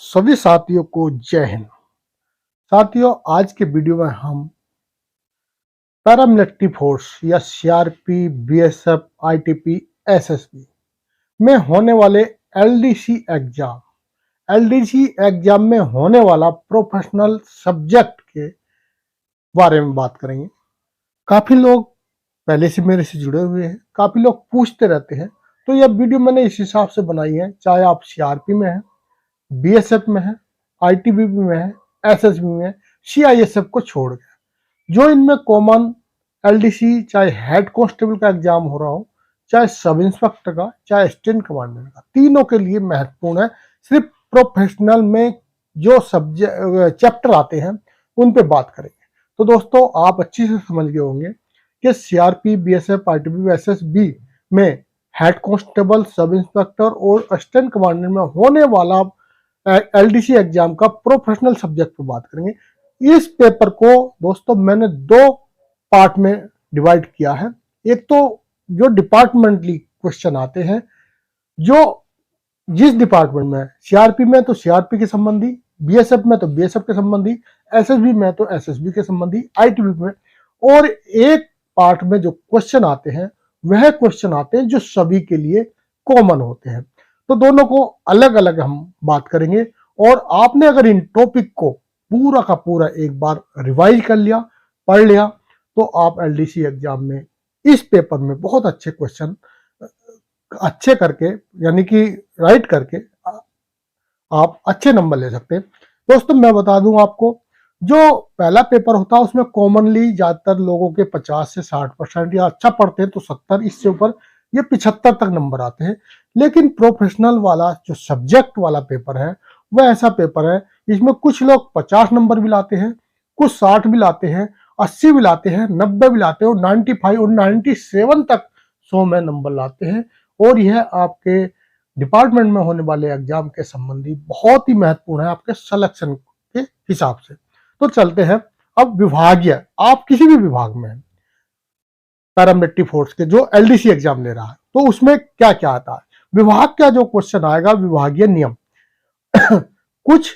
सभी साथियों को जय हिंद। साथियों, आज के वीडियो में हम पैरामिलिट्री फोर्स या सीआरपी, बीएसएफ, आईटीपी, एसएसबी में होने वाले एलडीसी एग्जाम में होने वाला प्रोफेशनल सब्जेक्ट के बारे में बात करेंगे। काफी लोग पहले से मेरे से जुड़े हुए हैं, काफी लोग पूछते रहते हैं, तो यह वीडियो मैंने इस हिसाब से बनाई है, चाहे आप सीआरपी में हैं, बीएसएफ में है, आईटीबीपी में है, एसएसबी में है, सीआईएसएफ को छोड़ के जो इनमें कॉमन एलडीसी, चाहे हेड कांस्टेबल का एग्जाम हो रहा हो, चाहे सब इंस्पेक्टर का, चाहे असिस्टेंट कमांडेंट का, तीनों के लिए महत्वपूर्ण है। सिर्फ प्रोफेशनल में जो सब्जेक्ट चैप्टर आते हैं उन पे बात करेंगे। तो दोस्तों, आप अच्छी से समझ गए होंगे कि सीआरपी, बीएसएफ, आईटीबी, एसएसबी में हेड कांस्टेबल, सब इंस्पेक्टर और असिस्टेंट कमांडेंट में होने वाला एलडीसी एग्जाम का प्रोफेशनल सब्जेक्ट पर बात करेंगे। इस पेपर को दोस्तों मैंने दो पार्ट में डिवाइड किया है। एक तो जो डिपार्टमेंटली क्वेश्चन आते हैं, जो जिस डिपार्टमेंट में, सीआरपी में तो सीआरपी के संबंधी, बीएसएफ में तो बीएसएफ के संबंधी, एसएसबी में तो एसएसबी के संबंधी, आईटीबी में, और एक पार्ट में जो क्वेश्चन आते हैं वह क्वेश्चन आते हैं जो सभी के लिए कॉमन होते हैं। तो दोनों को अलग अलग हम बात करेंगे। और आपने अगर इन टॉपिक को पूरा का पूरा एक बार रिवाइज कर लिया, पढ़ लिया, तो आप एलडीसी एग्जाम में इस पेपर में बहुत अच्छे क्वेश्चन अच्छे करके, यानी कि राइट करके आप अच्छे नंबर ले सकते हैं। दोस्तों, मैं बता दूं आपको, जो पहला पेपर होता है उसमें कॉमनली ज्यादातर लोगों के 50 से 60%, या अच्छा पढ़ते हैं तो 70, इससे ऊपर ये 75 तक नंबर आते हैं। लेकिन प्रोफेशनल वाला जो सब्जेक्ट वाला पेपर है वह ऐसा पेपर है, इसमें कुछ लोग 50 नंबर भी लाते हैं, कुछ 60 भी लाते हैं, 80 भी लाते हैं, 90 भी लाते हैं, और 95 और 97 तक 100 में नंबर लाते हैं। और यह आपके डिपार्टमेंट में होने वाले एग्जाम के संबंधी बहुत ही महत्वपूर्ण है आपके सिलेक्शन के हिसाब से। तो चलते हैं अब विभागीय, आप किसी भी विभाग में हैं, पैरामिलिट्री फोर्स के जो एलडीसी एग्जाम ले रहा है, तो उसमें क्या क्या आता है। विभाग का जो क्वेश्चन आएगा, विभागीय नियम कुछ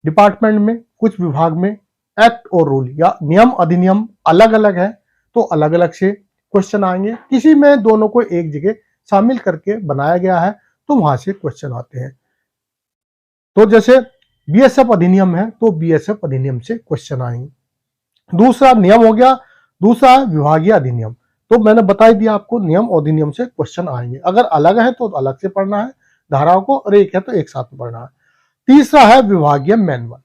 डिपार्टमेंट में, कुछ विभाग में एक्ट और रूल या नियम अधिनियम अलग अलग है, तो अलग अलग से क्वेश्चन आएंगे। किसी में दोनों को एक जगह शामिल करके बनाया गया है, तो वहां से क्वेश्चन आते हैं। तो जैसे बीएसएफ अधिनियम है, तो बीएसएफ अधिनियम से क्वेश्चन आएंगे। दूसरा नियम हो गया, दूसरा विभागीय अधिनियम, तो मैंने बता ही दिया आपको, नियम अधिनियम से क्वेश्चन आएंगे। अगर अलग है तो अलग से पढ़ना है धाराओं को, और एक है तो एक साथ में पढ़ना है। तीसरा है विभागीय मैनुअल।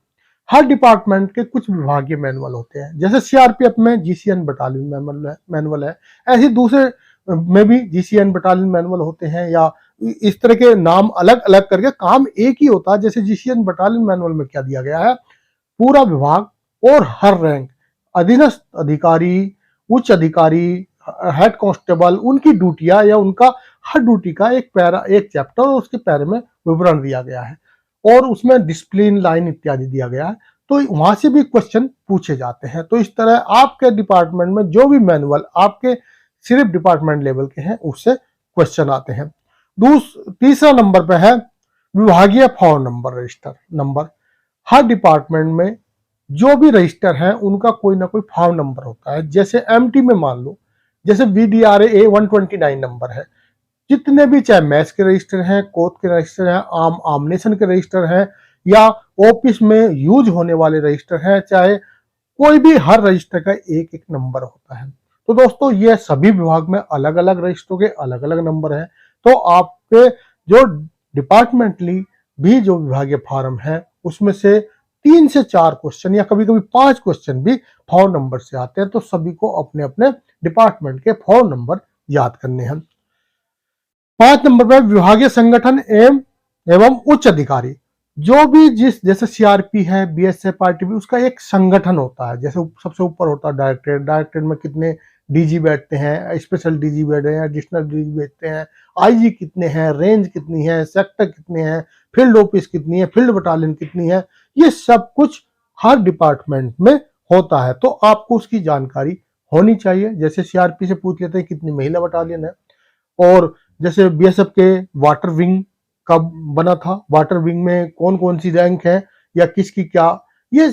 हर डिपार्टमेंट के कुछ विभागीय मैनुअल होते हैं, जैसे सीआरपीएफ में जीसीएन बटालियन मैनुअल है, ऐसे दूसरे में भी जीसीएन बटालियन मैनुअल होते हैं, या इस तरह के नाम अलग अलग करके काम एक ही होता है। जैसे जीसीएन बटालियन मैनुअल में क्या दिया गया है, पूरा विभाग और हर रैंक, अधीनस्थ अधिकारी, उच्च अधिकारी, हेड कांस्टेबल, उनकी ड्यूटियां या उनका हर ड्यूटी का एक पैरा, एक चैप्टर और उसके पैरे में विवरण दिया गया है, और उसमें डिसिप्लिन लाइन इत्यादि दिया गया है। तो वहां से भी क्वेश्चन पूछे जाते हैं। तो इस तरह आपके डिपार्टमेंट में जो भी मैनुअल आपके सिर्फ डिपार्टमेंट लेवल के हैं, उससे क्वेश्चन आते हैं। तीसरा नंबर पे है विभागीय फॉर्म नंबर, रजिस्टर नंबर। हर डिपार्टमेंट में जो भी रजिस्टर है उनका कोई ना कोई फॉर्म नंबर होता है। जैसे एमटी में मान लो, जैसे VDRA 129 नंबर है। जितने भी, चाहे मैथ्स के रजिस्टर हैं, कोर्ट के रजिस्टर हैं, आमनेशन के रजिस्टर हैं, या ऑफिस में यूज होने वाले रजिस्टर हैं, चाहे कोई भी, हर रजिस्टर का एक एक नंबर होता है। तो दोस्तों, ये सभी विभाग में अलग अलग रजिस्टरों के अलग अलग नंबर हैं। तो आपके जो डिपार्टमेंटली भी जो विभागीय फॉर्म है, उसमें से 3 से 4 क्वेश्चन या कभी कभी 5 क्वेश्चन भी फॉर्म नंबर से आते हैं। तो सभी को अपने अपने डिपार्टमेंट के फॉर्म नंबर याद करने हैं। 5 नंबर पर विभागीय संगठन एवं उच्च अधिकारी। जो भी जैसे सीआरपी है, बीएसएफ, आईटीबी, उसका एक संगठन होता है। जैसे सबसे ऊपर होता है डायरेक्टरेट, डायरेक्टरेट में कितने डीजी बैठते हैं, स्पेशल डीजी बैठे हैं, एडिशनल डीजी बैठते हैं, आईजी कितने हैं, रेंज कितनी है, सेक्टर कितने हैं, फील्ड ऑफिस कितनी है, फील्ड बटालियन कितनी है, ये सब कुछ हर डिपार्टमेंट में होता है। तो आपको उसकी जानकारी होनी चाहिए। जैसे सीआरपी से पूछ लेते हैं कितनी महिला बटालियन है, और जैसे बीएसएफ के वाटर विंग कब बना था, वाटर विंग में कौन कौन सी रैंक है या किसकी क्या, ये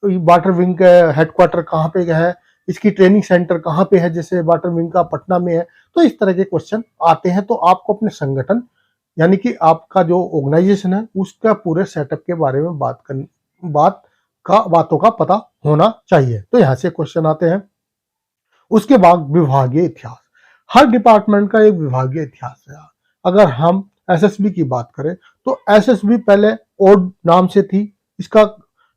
वाटर विंग का हेडक्वार्टर कहाँ पे है, इसकी ट्रेनिंग सेंटर कहाँ पे है, जैसे वाटर विंग का पटना में है। तो इस तरह के क्वेश्चन आते हैं। तो आपको अपने संगठन यानी कि आपका जो ऑर्गेनाइजेशन है उसका पूरे सेटअप के बारे में बातों का पता होना चाहिए। तो यहाँ से क्वेश्चन आते हैं। उसके बाद विभागीय इतिहास, हर डिपार्टमेंट का एक विभागीय इतिहास है। अगर हम एसएसबी की बात करें तो एसएसबी पहले ओड नाम से थी, इसका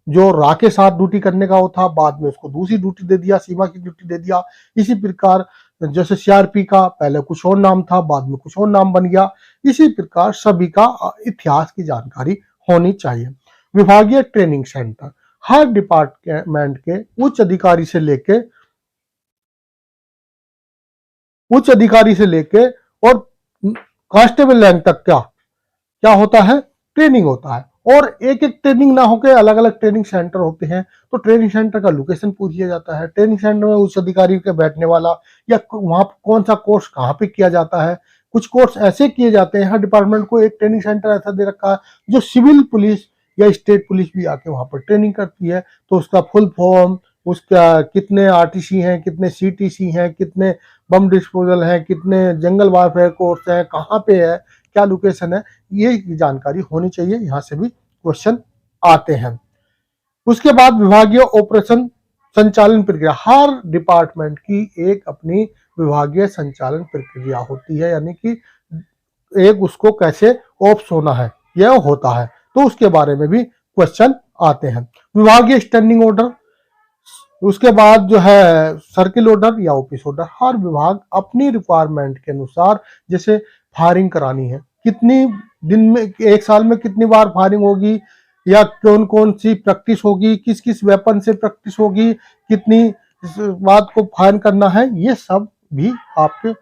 जो रा के साथ ड्यूटी करने का वो था, बाद में उसको दूसरी ड्यूटी दे दिया, सीमा की ड्यूटी दे दिया। इसी प्रकार जैसे सीआरपी का पहले कुछ और नाम था, बाद में कुछ और नाम बन गया। इसी प्रकार सभी का इतिहास की जानकारी होनी चाहिए। विभागीय ट्रेनिंग सेंटर, हर डिपार्टमेंट के उच्च अधिकारी से लेके और कांस्टेबल रैंक तक क्या क्या होता है, ट्रेनिंग होता है। और एक एक ट्रेनिंग ना होकर अलग अलग ट्रेनिंग सेंटर होते हैं। तो ट्रेनिंग सेंटर का लोकेशन पूछ लिया जाता है, ट्रेनिंग सेंटर में उच्च अधिकारी के बैठने वाला या वहां कौन सा कोर्स कहाँ पे किया जाता है। कुछ कोर्स ऐसे किए जाते हैं, हर डिपार्टमेंट को एक ट्रेनिंग सेंटर ऐसा दे रखा है जो सिविल पुलिस या स्टेट पुलिस भी आके वहां पर ट्रेनिंग करती है। तो उसका फुल फॉर्म, उसका कितने आरटीसी हैं, कितने सीटीसी हैं, कितने बम डिस्पोजल हैं, कितने जंगल वारफेयर कोर्स हैं, कहाँ पे है, क्या लोकेशन है, ये जानकारी होनी चाहिए। यहाँ से भी क्वेश्चन आते हैं। उसके बाद विभागीय ऑपरेशन संचालन प्रक्रिया, हर डिपार्टमेंट की एक अपनी विभागीय संचालन प्रक्रिया होती है, यानी कि एक उसको कैसे ऑप्स होना है यह होता है। तो उसके बारे में भी क्वेश्चन आते हैं। विभागीय स्टैंडिंग ऑर्डर, उसके बाद जो है सर्किल ऑर्डर या ऑफिस ऑर्डर, हर विभाग अपनी रिक्वायरमेंट के अनुसार, जैसे फायरिंग करानी है, कितनी दिन में, एक साल में कितनी बार फायरिंग होगी, या कौन कौन सी प्रैक्टिस होगी, किस किस वेपन से प्रैक्टिस होगी, कितनी बात को फायर करना है, ये सब भी आपके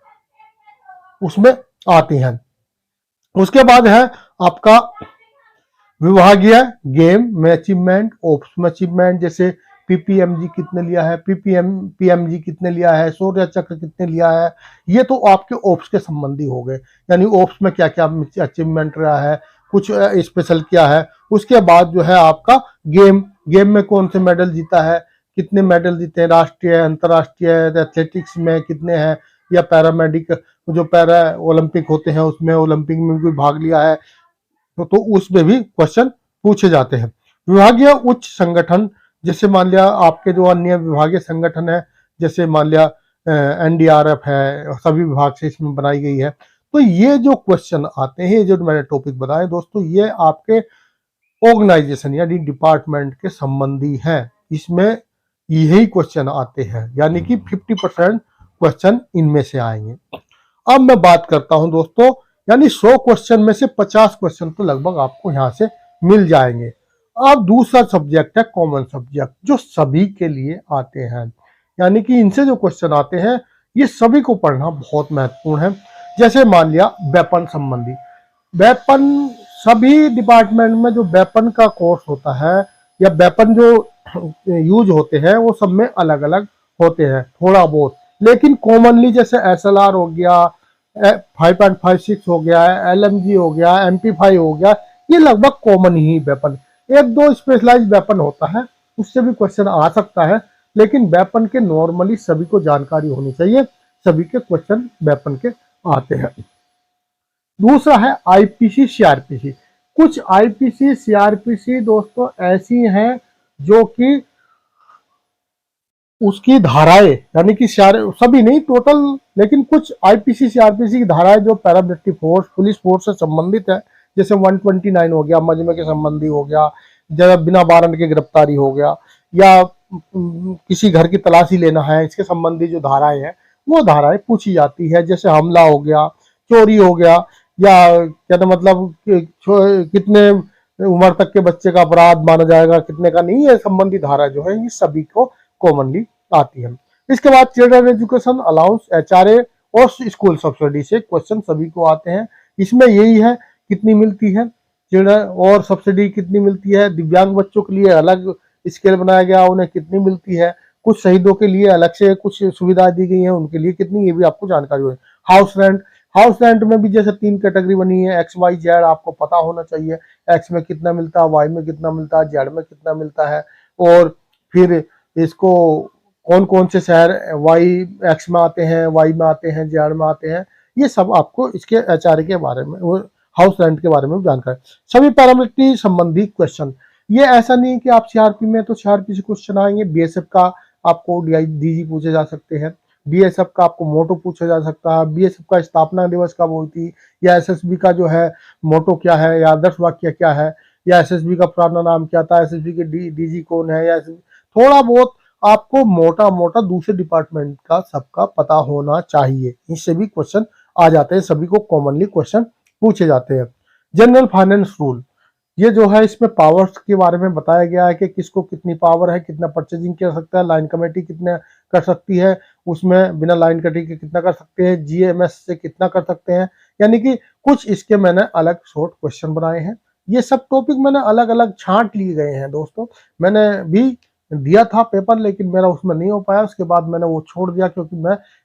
उसमें आती हैं। उसके बाद है आपका विभागीय गेम में अचीवमेंट, ओप्स में अचीवमेंट, जैसे पीपीएमजी कितने लिया है, पीएमजी कितने लिया है, शौर्य चक्र कितने लिया है, ये तो आपके ओप्स के संबंधी हो गए, यानी ओप्स में क्या क्या अचीवमेंट रहा है, कुछ स्पेशल किया है। उसके बाद जो है आपका गेम में कौन से मेडल जीता है, कितने मेडल जीते हैं, राष्ट्रीय अंतर्राष्ट्रीय एथलेटिक्स में कितने हैं, या पैरामेडिक जो पैरा ओलंपिक होते हैं उसमें ओलंपिक में भी भाग लिया है। तो उसमें भी क्वेश्चन पूछे जाते हैं। विभागीय उच्च संगठन, जैसे मान लिया आपके जो अन्य विभागीय संगठन है, जैसे मान लिया एनडीआरएफ है, सभी विभाग से इसमें बनाई गई है। तो ये जो क्वेश्चन आते हैं, जो मैंने टॉपिक बताए दोस्तों, ये आपके ऑर्गेनाइजेशन यानी डिपार्टमेंट के संबंधी हैं। इसमें यही क्वेश्चन आते हैं, यानी कि 50% क्वेश्चन इनमें से आएंगे। अब मैं बात करता हूं दोस्तों, यानी 100 क्वेश्चन में से 50 क्वेश्चन तो लगभग आपको यहां से मिल जाएंगे। अब दूसरा सब्जेक्ट है कॉमन सब्जेक्ट, जो सभी के लिए आते हैं, यानी कि इनसे जो क्वेश्चन आते हैं ये सभी को पढ़ना बहुत महत्वपूर्ण है। जैसे मान लिया वेपन संबंधी, वेपन सभी डिपार्टमेंट में जो वेपन का कोर्स होता है या वेपन जो यूज होते हैं वो सब में अलग अलग होते हैं थोड़ा बहुत, लेकिन कॉमनली जैसे एसएलआर हो गया, 5.56 हो गया, एलएमजी हो गया, MP5 हो गया, ये लगभग कॉमन ही वेपन। एक दो स्पेशलाइज वेपन होता है, उससे भी क्वेश्चन आ सकता है, लेकिन वेपन के नॉर्मली सभी को जानकारी होनी चाहिए, सभी के क्वेश्चन वेपन के आते हैं। दूसरा है आईपीसी सीआरपीसी। कुछ आईपीसी सीआरपीसी दोस्तों ऐसी हैं जो कि उसकी धाराएं, यानी कि सभी नहीं टोटल, लेकिन कुछ आईपीसी सीआरपीसी की धाराएं जो पैरामिलिट्री फोर्स पुलिस फोर्स से संबंधित है, जैसे 129 हो गया, मजमे के संबंधी हो गया, जब बिना वारंट के गिरफ्तारी हो गया, या किसी घर की तलाशी लेना है, इसके संबंधी जो धाराएं हैं वो धाराएं पूछी जाती है। जैसे हमला हो गया, चोरी हो गया, या कहते मतलब कितने उम्र तक के बच्चे का अपराध माना जाएगा, कितने का नहीं, ये संबंधी धारा जो है ये सभी को कॉमनली आती है। इसके बाद चिल्ड्रन एजुकेशन अलाउंस, HRA और स्कूल सब्सिडी से क्वेश्चन सभी को आते हैं। इसमें यही है कितनी मिलती है चिल्ड्रन और सब्सिडी कितनी मिलती है, दिव्यांग बच्चों के लिए अलग स्केल बनाया गया, उन्हें कितनी मिलती है, कुछ शहीदों के लिए अलग से कुछ सुविधाएं दी गई हैं, उनके लिए कितनी, ये भी आपको जानकारी हो। हाउस रेंट हाउस रेंट में भी जैसे 3 कैटेगरी बनी है, एक्स वाई जेड, आपको पता होना चाहिए एक्स में कितना मिलता है, वाई में कितना मिलता है, जेड में कितना मिलता है, और फिर इसको कौन कौन से शहर वाई एक्स में आते हैं, वाई में आते हैं, जेड में आते हैं, ये सब आपको इसके एचआरए के बारे में, हाउस रेंट के बारे में जानकारी, सभी पैरामिलिट्री संबंधी क्वेश्चन। ये ऐसा नहीं कि आप सीआरपी में तो सीआरपी से क्वेश्चन आएंगे, बीएसएफ का आपको डीजी पूछे जा सकते हैं, बीएसएफ का आपको मोटो पूछा जा सकता है, बीएसएफ का स्थापना दिवस कब हुई थी, या एसएसबी का जो है मोटो क्या है, या आदर्श वाक्य क्या है, या एसएसबी का पुराना नाम क्या था, एसएसबी के डीजी कौन है, या थोड़ा बहुत आपको मोटा मोटा दूसरे डिपार्टमेंट का सबका पता होना चाहिए। इससे भी क्वेश्चन आ जाते हैं, सभी को कॉमनली क्वेश्चन पूछे जाते हैं। जनरल फाइनेंस रूल, ये जो है इसमें पावर्स के बारे में बताया गया है कि किसको कितनी पावर है, कितना परचेजिंग कर सकता है, लाइन कमेटी कितना कर सकती है, उसमें बिना लाइन कटिंग के कितना कर सकते हैं, जीएमएस से कितना कर सकते हैं, यानी कि कुछ इसके मैंने अलग शॉर्ट क्वेश्चन बनाए हैं। ये सब टॉपिक मैंने अलग अलग छांट लिए गए हैं दोस्तों, मैंने भी दिया था पेपर लेकिन मेरा उसमें नहीं हो पाया, उसके बाद मैंने वो छोड़ दिया क्योंकि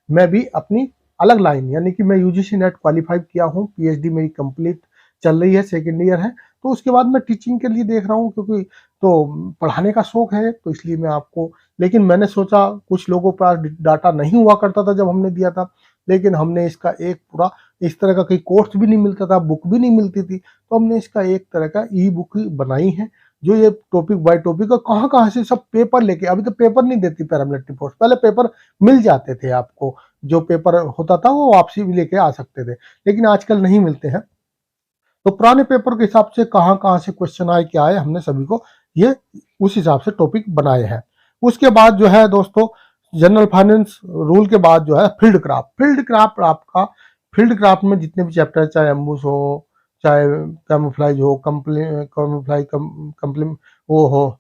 मैं भी अपनी अलग लाइन, यानी कि मैं यूजीसी नेट क्वालिफाई किया हूँ, पीएचडी मेरी कंप्लीट चल रही है, सेकेंड ईयर है, तो उसके बाद मैं टीचिंग के लिए देख रहा हूँ, क्योंकि तो पढ़ाने का शौक है, तो इसलिए मैं आपको, लेकिन मैंने सोचा कुछ लोगों के पास डाटा नहीं हुआ करता था जब हमने दिया था, लेकिन हमने इसका एक पूरा इस तरह का कोई कोर्स भी नहीं मिलता था, बुक भी नहीं मिलती थी, तो हमने इसका एक तरह का ई बुक बनाई है, जो ये टॉपिक बाय टॉपिक का कहाँ कहाँ से सब पेपर लेके, अभी तो पेपर नहीं देती पैरामिलिट्री फोर्स, पहले पेपर मिल जाते थे आपको, जो पेपर होता था वो वापसी भी लेके आ सकते थे, लेकिन आजकल नहीं मिलते हैं। तो पुराने पेपर के हिसाब से कहाँ कहाँ से क्वेश्चन आए क्या आए, हमने सभी को ये उस हिसाब से टॉपिक बनाए हैं। उसके बाद जो है दोस्तों, जनरल फाइनेंस रूल के बाद जो है फील्ड क्राफ्ट, फील्ड क्राफ्ट आपका, फील्ड क्राफ्ट में जितने भी चैप्टर, चाहे एम्बुस हो, चाहे कैमोफ्लाइज हो, कैमोफ्लाइज कंप्ली वो हो,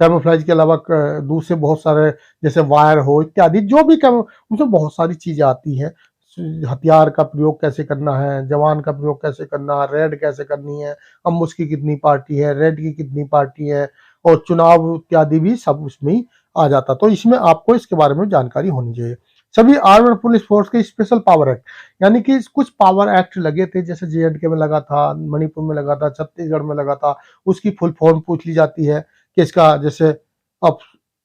कैमोफ्लाइज के अलावा दूसरे बहुत सारे जैसे वायर हो इत्यादि, जो भी उसमें बहुत सारी चीजें आती हैं, हथियार का प्रयोग कैसे करना है, जवान का प्रयोग कैसे करना है, रेड कैसे करनी है, अम्बुस की कितनी पार्टी है, रेड की कितनी पार्टी है, और चुनाव इत्यादि भी सब उसमें ही आ जाता, तो इसमें आपको इसके बारे में जानकारी होनी चाहिए। सभी आर्म्ड पुलिस फोर्स के स्पेशल पावर एक्ट, यानी कि कुछ पावर एक्ट लगे थे, जैसे जेएंडके में लगा था, मणिपुर में लगा था, छत्तीसगढ़ में लगा था, उसकी फुल फॉर्म पूछ ली जाती है कि इसका, जैसे अप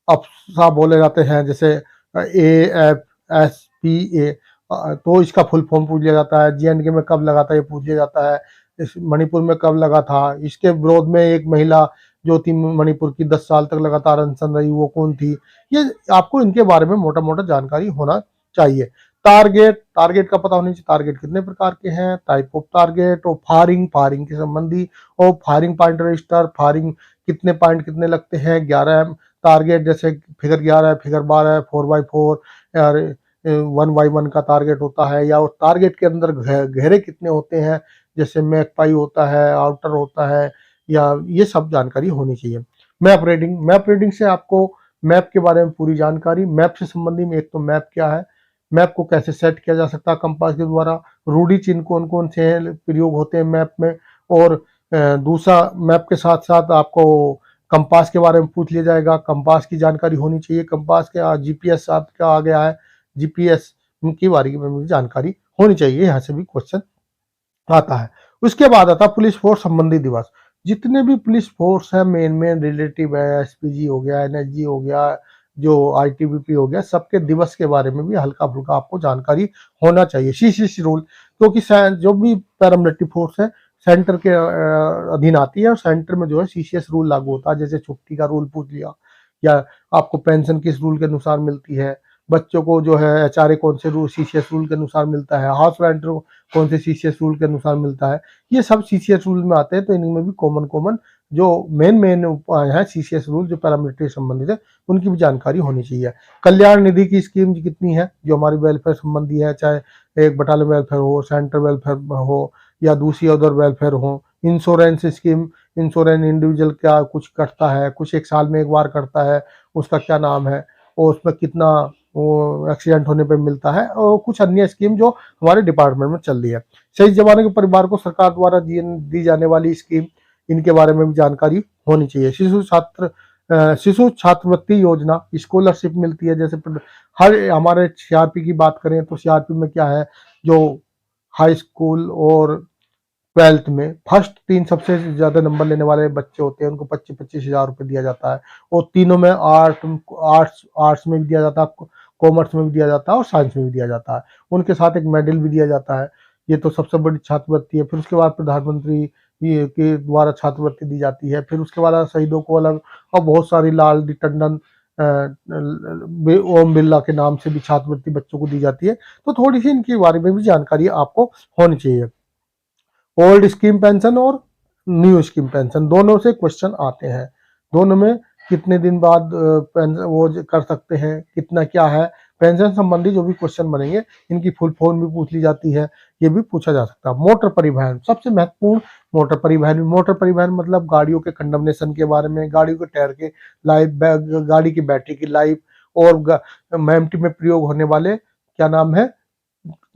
अप्सा बोले जाते हैं, जैसे AFSPA, तो इसका फुल फॉर्म पूछ लिया जाता है, जेएंडके में कब लगा था ये पूछ लिया जाता है, इस मणिपुर में कब लगा था, इसके विरोध में एक महिला जो थी मणिपुर की 10 साल तक लगातार अनशन रही, वो कौन थी, ये आपको इनके बारे में मोटा मोटा जानकारी होना चाहिए। टारगेट, टारगेट का पता होना चाहिए, टारगेट कितने प्रकार के हैं, टाइप ऑफ टारगेट, और फायरिंग, फायरिंग के संबंधी, और फायरिंग पॉइंट रजिस्टर, फायरिंग कितने पॉइंट कितने लगते हैं, 11 टारगेट, जैसे फिगर 11, फिगर 12, 4x4, और 1x1 का टारगेट होता है, या टारगेट के अंदर घेरे कितने होते हैं, जैसे मैकपाई होता है, आउटर होता है, या ये सब जानकारी होनी चाहिए। मैप रीडिंग, मैप रीडिंग से आपको मैप के बारे में पूरी जानकारी, मैप से संबंधी में एक तो मैप क्या है, मैप को कैसे सेट किया जा सकता है कंपास के द्वारा, रूढ़ी चिन्ह कौन कौन से प्रयोग होते हैं मैप में, और दूसरा मैप के साथ साथ आपको कंपास के बारे में पूछ लिया जाएगा, कंपास की जानकारी होनी चाहिए, कंपास के जीपीएस का आ गया है, जीपीएस की बारे में भी जानकारी होनी चाहिए, यहाँ से भी क्वेश्चन आता है। उसके बाद आता है पुलिस फोर्स संबंधी दिवस, जितने भी पुलिस फोर्स है मेन रिलेटिव है, एसपीजी हो गया, एनएसजी हो गया, जो आईटीबीपी हो गया, सबके दिवस के बारे में भी हल्का फुल्का आपको जानकारी होना चाहिए। सीसीसी रूल, क्योंकि जो भी पैरामिलिट्री फोर्स है सेंटर के अधीन आती है, और सेंटर में जो है सीसीएस रूल लागू होता है, जैसे छुट्टी का रूल पूछ लिया, या आपको पेंशन किस रूल के अनुसार मिलती है, बच्चों को जो है एचआरए कौन से रूल सीसीएस रूल के अनुसार मिलता है, हाउस रेंट कौन से सीसीएस रूल के अनुसार मिलता है, ये सब सीसीएस रूल में आते हैं, तो इनमें भी कॉमन जो मेन है सीसीएस रूल जो पैरामिलिट्री संबंधित है, उनकी भी जानकारी होनी चाहिए। कल्याण निधि की स्कीम कितनी है जो हमारी वेलफेयर संबंधी है, चाहे एक बटालियन वेलफेयर हो, सेंट्रल वेलफेयर हो, या दूसरी अदर वेलफेयर हो। इंश्योरेंस स्कीम, इंश्योरेंस इंडिविजुअल क्या कुछ कटता है, कुछ एक साल में एक बार करता है, उसका क्या नाम है, और उसमें कितना वो एक्सीडेंट होने पे मिलता है, और कुछ अन्य स्कीम जो हमारे डिपार्टमेंट में चल रही है। शहीद जवानों के परिवार को सरकार द्वारा दी जाने वाली स्कीम, इनके बारे में भी जानकारी होनी चाहिए। शिशु छात्र शिशु छात्रवृत्ति योजना, स्कॉलरशिप मिलती है। जैसे हर हमारे सीआरपी की बात करें तो सीआरपी में क्या है, जो हाई स्कूल और 12th में फर्स्ट 3 सबसे ज़्यादा नंबर लेने वाले बच्चे होते हैं, उनको 25-25 हज़ार रुपये दिया जाता है। और तीनों में आर्ट्स आर्ट्स में भी दिया जाता है, कॉमर्स में भी दिया जाता है और साइंस में भी दिया जाता है। उनके साथ एक मेडल भी दिया जाता है। ये तो सबसे बड़ी छात्रवृत्ति है। फिर उसके बाद प्रधानमंत्री ये के द्वारा छात्रवृत्ति दी जाती है। फिर उसके बाद शहीदों को अलग, और बहुत सारी लालजी टंडन, ओम बिरला के नाम से भी छात्रवृत्ति बच्चों को दी जाती है। तो थोड़ी सी इनके बारे में भी जानकारी आपको होनी चाहिए। ओल्ड स्कीम पेंशन और न्यू स्कीम पेंशन दोनों से क्वेश्चन आते हैं। दोनों में कितने दिन बाद पेंशन वो कर सकते हैं, कितना क्या है, पेंशन संबंधी जो भी क्वेश्चन बनेंगे इनकी फुल फॉर्म भी पूछ ली जाती है, ये भी पूछा जा सकता है। मोटर परिवहन सबसे महत्वपूर्ण, मोटर परिवहन मतलब गाड़ियों के कंडमनेशन के बारे में, गाड़ियों के टायर के लाइफ, गाड़ी की बैटरी की लाइफ, और एमटी में प्रयोग होने वाले क्या नाम है,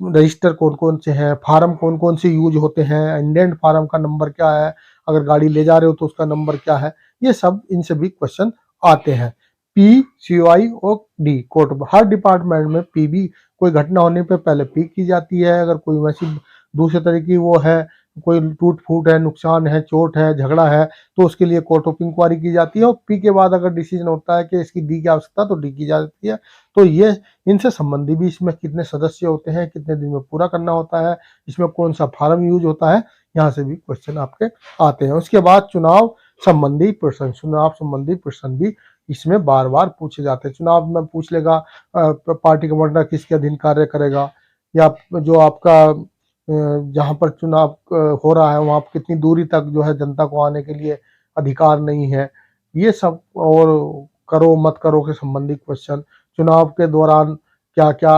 रजिस्टर कौन कौन से हैं, फार्म कौन कौन से यूज होते हैं, इंडेंट फार्म का नंबर क्या है, अगर गाड़ी ले जा रहे हो तो उसका नंबर क्या है, ये सब इनसे भी क्वेश्चन आते हैं। पी, सीओआई और डी कोर्ट, हर डिपार्टमेंट में पी भी, कोई घटना होने पे पहले पी की जाती है। अगर कोई वैसी दूसरे तरह की वो है, कोई टूट फूट है, नुकसान है, चोट है, झगड़ा है, तो उसके लिए कोर्ट ऑफ इंक्वायरी की जाती है। और पी के बाद अगर डिसीजन होता है कि इसकी डी की आवश्यकता, तो डी की जाती है। तो ये इनसे संबंधी भी, इसमें कितने सदस्य होते हैं, कितने दिन में पूरा करना होता है, इसमें कौन सा फार्म यूज होता है, यहाँ से भी क्वेश्चन आपके आते हैं। उसके बाद चुनाव संबंधी प्रश्न भी इसमें बार बार पूछे जाते हैं। चुनाव में पूछ लेगा पार्टी कमांडर किसके अधीन कार्य करेगा, या जो आपका जहाँ पर चुनाव हो रहा है वहाँ कितनी दूरी तक जो है जनता को आने के लिए अधिकार नहीं है, ये सब। और करो मत करो के संबंधी क्वेश्चन, चुनाव के दौरान क्या क्या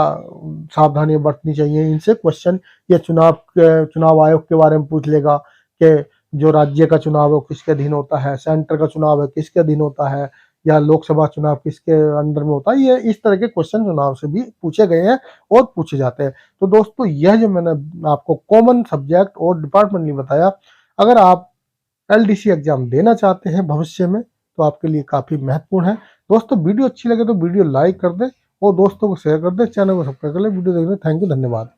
सावधानियां बरतनी चाहिए, इनसे क्वेश्चन। ये चुनाव आयोग के बारे में पूछ लेगा कि जो राज्य का चुनाव है वो किसके अधीन होता है, सेंटर का चुनाव है किसके अधीन होता है, या लोकसभा चुनाव किसके अंडर में होता है। ये इस तरह के क्वेश्चन चुनाव से भी पूछे गए हैं और पूछे जाते हैं। तो दोस्तों, यह जो मैंने आपको कॉमन सब्जेक्ट और डिपार्टमेंटली बताया, अगर आप एलडीसी एग्जाम देना चाहते हैं भविष्य में, तो आपके लिए काफी महत्वपूर्ण है। दोस्तों, वीडियो अच्छी लगे तो वीडियो लाइक कर दें और दोस्तों को शेयर कर दें, चैनल को सब्सक्राइब कर लें। वीडियो देखने थैंक यू, धन्यवाद।